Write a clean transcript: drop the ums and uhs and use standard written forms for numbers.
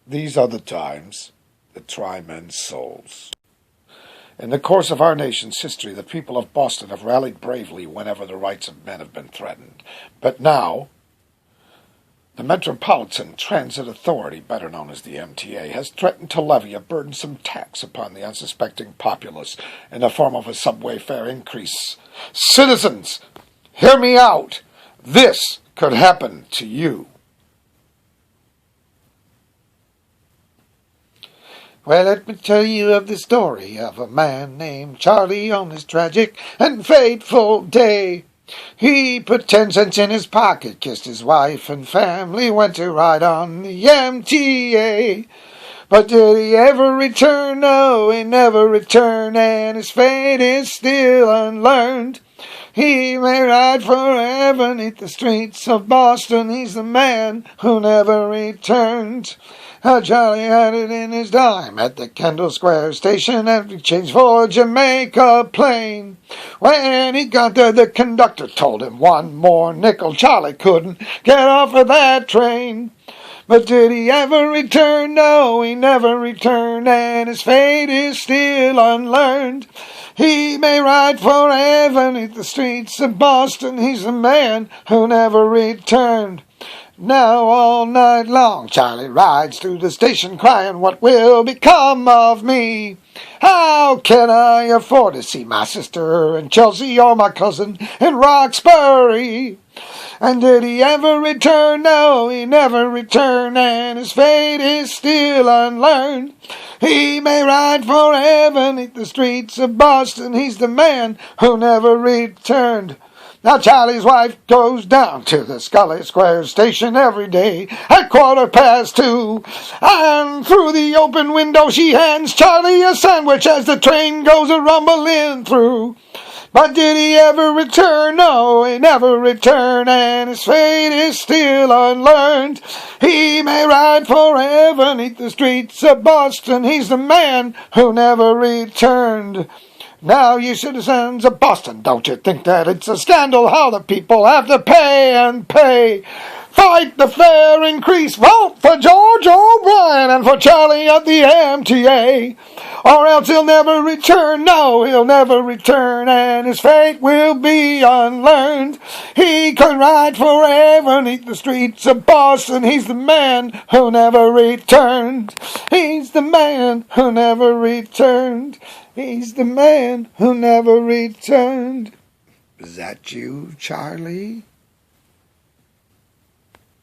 These are the times that try men's souls. In the course of our nation's history, the people of Boston have rallied bravely whenever the rights of men have been threatened. But now, the Metropolitan Transit Authority, better known as the M.T.A., has threatened to levy a burdensome tax upon the unsuspecting populace in the form of a subway fare increase. Citizens, hear me out. This could happen to you. Well, let me tell you of the story of a man named Charlie on this tragic and fateful day. He put 10 cents in his pocket, kissed his wife and family, went to ride on the M.T.A. But did he ever return? No, he never returned, and his fate is still unlearned. He may ride forever neath the streets of Boston. He's the man who never returned. How Charlie had it in his dime at the Kendall Square station and changed for a Jamaica plane. When he got there, the conductor told him one more nickel. Charlie couldn't get off of that train. But did he ever return? No, he never returned, and his fate is still unlearned. He may ride forever neath the streets of Boston. He's the man who never returned. Now all night long Charlie rides through the station crying, what will become of me? How can I afford to see my sister in Chelsea or my cousin in Roxbury? And did he ever return? No, he never returned, and his fate is still unlearned. He may ride forever neath the streets of Boston. He's the man who never returned. Now Charlie's wife goes down to the Scully Square station every day at 2:15, and through the open window she hands Charlie a sandwich as the train goes a-rumbling through. But did he ever return? No, he never returned, and his fate is still unlearned. He may ride forever neath the streets of Boston. He's the man who never returned. Now, you citizens of Boston, don't you think that it's a scandal how the people have to pay and pay? Fight the fare increase, vote for George O'Brien and for Charlie at the M.T.A. Or else he'll never return, no, he'll never return, and his fate will be unlearned. He could ride forever neath the streets of Boston. He's the man who never returned. He's the man who never returned. He's the man who never returned. Is that you, Charlie?